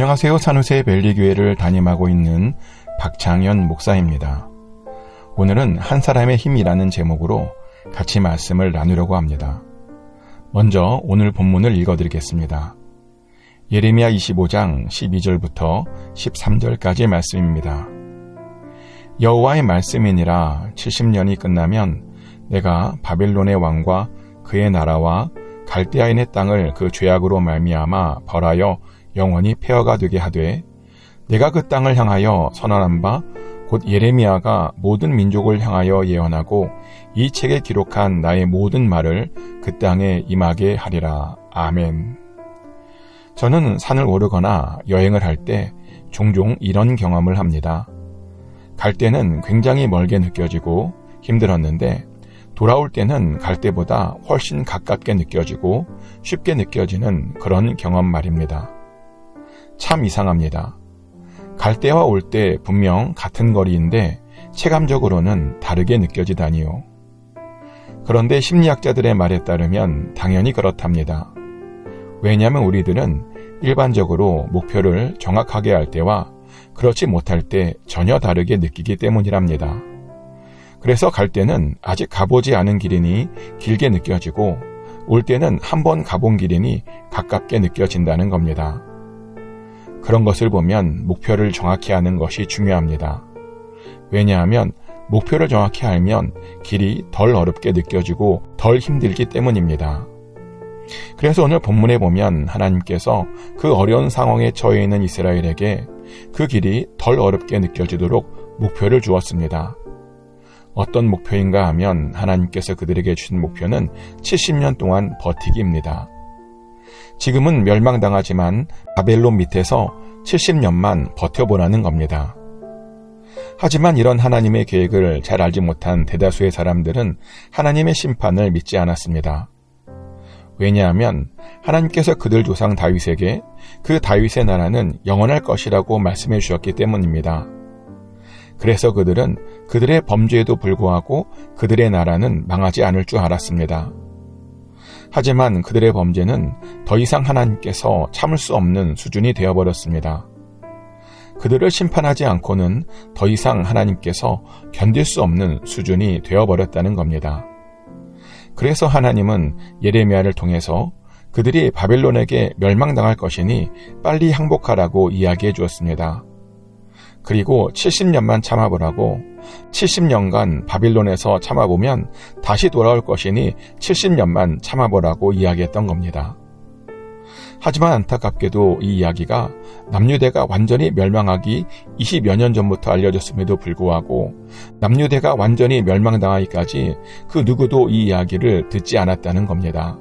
안녕하세요. 산호세 벨리교회를 담임하고 있는 박창현 목사입니다. 오늘은 한 사람의 힘이라는 제목으로 같이 말씀을 나누려고 합니다. 먼저 오늘 본문을 읽어드리겠습니다. 예레미야 25장 12절부터 13절까지의 말씀입니다. 여호와의 말씀이니라 70년이 끝나면 내가 바벨론의 왕과 그의 나라와 갈대아인의 땅을 그 죄악으로 말미암아 벌하여 영원히 폐허가 되게 하되 내가 그 땅을 향하여 선언한 바 곧 예레미야가 모든 민족을 향하여 예언하고 이 책에 기록한 나의 모든 말을 그 땅에 임하게 하리라. 아멘. 저는 산을 오르거나 여행을 할 때 종종 이런 경험을 합니다. 갈 때는 굉장히 멀게 느껴지고 힘들었는데 돌아올 때는 갈 때보다 훨씬 가깝게 느껴지고 쉽게 느껴지는 그런 경험 말입니다. 참 이상합니다. 갈 때와 올 때 분명 같은 거리인데 체감적으로는 다르게 느껴지다니요. 그런데 심리학자들의 말에 따르면 당연히 그렇답니다. 왜냐하면 우리들은 일반적으로 목표를 정확하게 할 때와 그렇지 못할 때 전혀 다르게 느끼기 때문이랍니다. 그래서 갈 때는 아직 가보지 않은 길이니 길게 느껴지고 올 때는 한번 가본 길이니 가깝게 느껴진다는 겁니다. 그런 것을 보면 목표를 정확히 아는 것이 중요합니다. 왜냐하면 목표를 정확히 알면 길이 덜 어렵게 느껴지고 덜 힘들기 때문입니다. 그래서 오늘 본문에 보면 하나님께서 그 어려운 상황에 처해 있는 이스라엘에게 그 길이 덜 어렵게 느껴지도록 목표를 주었습니다. 어떤 목표인가 하면 하나님께서 그들에게 주신 목표는 70년 동안 버티기입니다. 지금은 멸망당하지만 바벨론 밑에서 70년만 버텨보라는 겁니다. 하지만 이런 하나님의 계획을 잘 알지 못한 대다수의 사람들은 하나님의 심판을 믿지 않았습니다. 왜냐하면 하나님께서 그들 조상 다윗에게 그 다윗의 나라는 영원할 것이라고 말씀해 주셨기 때문입니다. 그래서 그들은 그들의 범죄에도 불구하고 그들의 나라는 망하지 않을 줄 알았습니다. 하지만 그들의 범죄는 더 이상 하나님께서 참을 수 없는 수준이 되어버렸습니다. 그들을 심판하지 않고는 더 이상 하나님께서 견딜 수 없는 수준이 되어버렸다는 겁니다. 그래서 하나님은 예레미야를 통해서 그들이 바벨론에게 멸망당할 것이니 빨리 항복하라고 이야기해 주었습니다. 그리고 70년만 참아보라고 70년간 바빌론에서 참아보면 다시 돌아올 것이니 70년만 참아보라고 이야기했던 겁니다. 하지만 안타깝게도 이 이야기가 남유대가 완전히 멸망하기 20여 년 전부터 알려졌음에도 불구하고 남유대가 완전히 멸망당하기까지 그 누구도 이 이야기를 듣지 않았다는 겁니다.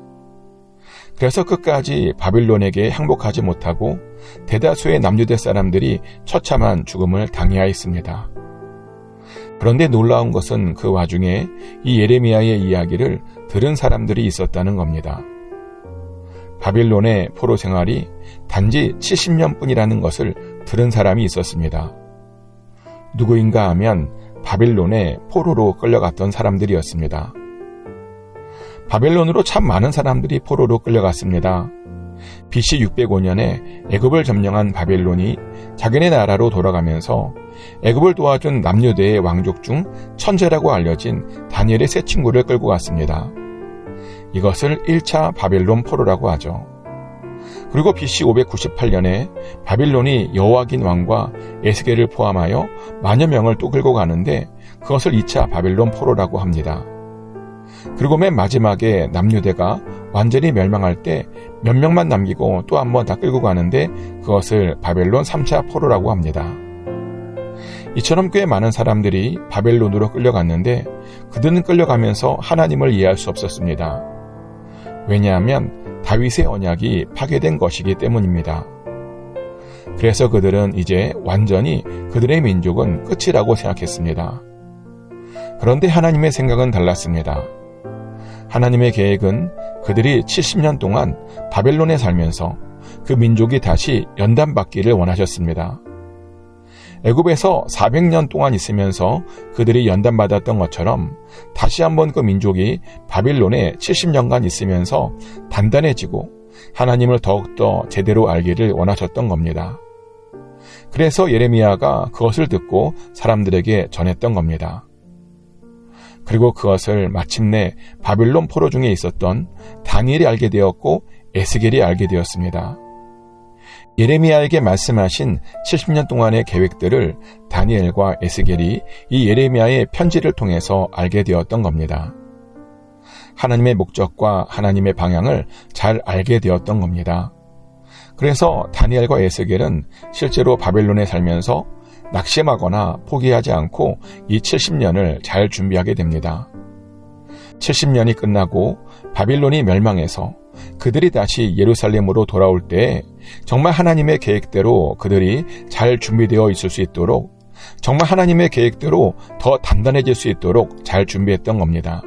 그래서 끝까지 바빌론에게 항복하지 못하고 대다수의 남유대 사람들이 처참한 죽음을 당해하였습니다. 그런데 놀라운 것은 그 와중에 이 예레미야의 이야기를 들은 사람들이 있었다는 겁니다. 바빌론의 포로 생활이 단지 70년뿐이라는 것을 들은 사람이 있었습니다. 누구인가 하면 바빌론의 포로로 끌려갔던 사람들이었습니다. 바벨론으로 참 많은 사람들이 포로로 끌려갔습니다. BC 605년에 애굽을 점령한 바벨론이 자기네 나라로 돌아가면서 애굽을 도와준 남유대의 왕족 중 천재라고 알려진 다니엘의 세 친구를 끌고 갔습니다. 이것을 1차 바벨론 포로라고 하죠. 그리고 BC 598년에 바빌론이 여호와긴 왕과 에스겔을 포함하여 만여 명을 또 끌고 가는데 그것을 2차 바벨론 포로라고 합니다. 그리고 맨 마지막에 남유대가 완전히 멸망할 때 몇 명만 남기고 또 한 번 다 끌고 가는데 그것을 바벨론 3차 포로라고 합니다. 이처럼 꽤 많은 사람들이 바벨론으로 끌려갔는데 그들은 끌려가면서 하나님을 이해할 수 없었습니다. 왜냐하면 다윗의 언약이 파괴된 것이기 때문입니다. 그래서 그들은 이제 완전히 그들의 민족은 끝이라고 생각했습니다. 그런데 하나님의 생각은 달랐습니다. 하나님의 계획은 그들이 70년 동안 바벨론에 살면서 그 민족이 다시 연단받기를 원하셨습니다. 애굽에서 400년 동안 있으면서 그들이 연단받았던 것처럼 다시 한번 그 민족이 바빌론에 70년간 있으면서 단단해지고 하나님을 더욱더 제대로 알기를 원하셨던 겁니다. 그래서 예레미야가 그것을 듣고 사람들에게 전했던 겁니다. 그리고 그것을 마침내 바빌론 포로 중에 있었던 다니엘이 알게 되었고 에스겔이 알게 되었습니다. 예레미야에게 말씀하신 70년 동안의 계획들을 다니엘과 에스겔이 이 예레미야의 편지를 통해서 알게 되었던 겁니다. 하나님의 목적과 하나님의 방향을 잘 알게 되었던 겁니다. 그래서 다니엘과 에스겔은 실제로 바벨론에 살면서 낙심하거나 포기하지 않고 이 70년을 잘 준비하게 됩니다. 70년이 끝나고 바빌론이 멸망해서 그들이 다시 예루살렘으로 돌아올 때 정말 하나님의 계획대로 그들이 잘 준비되어 있을 수 있도록, 정말 하나님의 계획대로 더 단단해질 수 있도록 잘 준비했던 겁니다.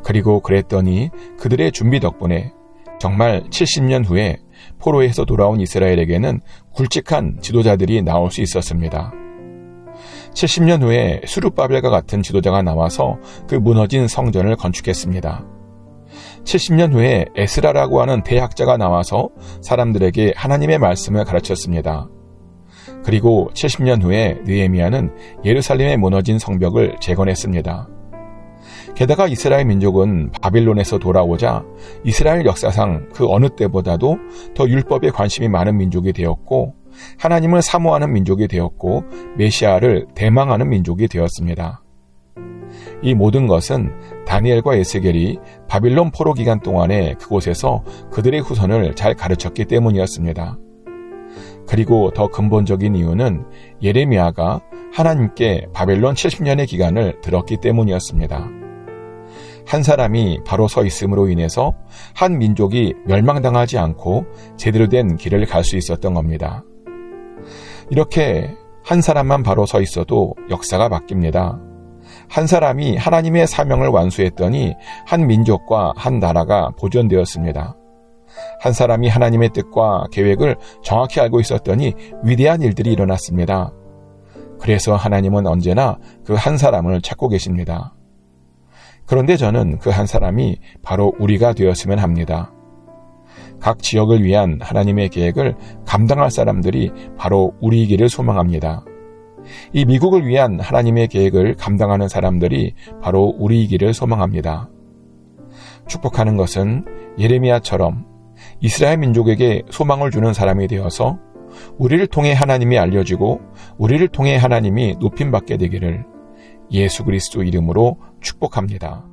그리고 그랬더니 그들의 준비 덕분에 정말 70년 후에 포로에서 돌아온 이스라엘에게는 굵직한 지도자들이 나올 수 있었습니다. 70년 후에 스룹바벨과 같은 지도자가 나와서 그 무너진 성전을 건축했습니다. 70년 후에 에스라라고 하는 대학자가 나와서 사람들에게 하나님의 말씀을 가르쳤습니다. 그리고 70년 후에 느헤미야는 예루살렘의 무너진 성벽을 재건했습니다. 게다가 이스라엘 민족은 바빌론에서 돌아오자 이스라엘 역사상 그 어느 때보다도 더 율법에 관심이 많은 민족이 되었고, 하나님을 사모하는 민족이 되었고, 메시아를 대망하는 민족이 되었습니다. 이 모든 것은 다니엘과 에스겔이 바빌론 포로 기간 동안에 그곳에서 그들의 후손을 잘 가르쳤기 때문이었습니다. 그리고 더 근본적인 이유는 예레미야가 하나님께 바벨론 70년의 기간을 들었기 때문이었습니다. 한 사람이 바로 서 있음으로 인해서 한 민족이 멸망당하지 않고 제대로 된 길을 갈 수 있었던 겁니다. 이렇게 한 사람만 바로 서 있어도 역사가 바뀝니다. 한 사람이 하나님의 사명을 완수했더니 한 민족과 한 나라가 보존되었습니다. 한 사람이 하나님의 뜻과 계획을 정확히 알고 있었더니 위대한 일들이 일어났습니다. 그래서 하나님은 언제나 그 한 사람을 찾고 계십니다. 그런데 저는 그 한 사람이 바로 우리가 되었으면 합니다. 각 지역을 위한 하나님의 계획을 감당할 사람들이 바로 우리이기를 소망합니다. 이 미국을 위한 하나님의 계획을 감당하는 사람들이 바로 우리이기를 소망합니다. 축복하는 것은 예레미야처럼 이스라엘 민족에게 소망을 주는 사람이 되어서 우리를 통해 하나님이 알려지고 우리를 통해 하나님이 높임받게 되기를 예수 그리스도 이름으로 축복합니다.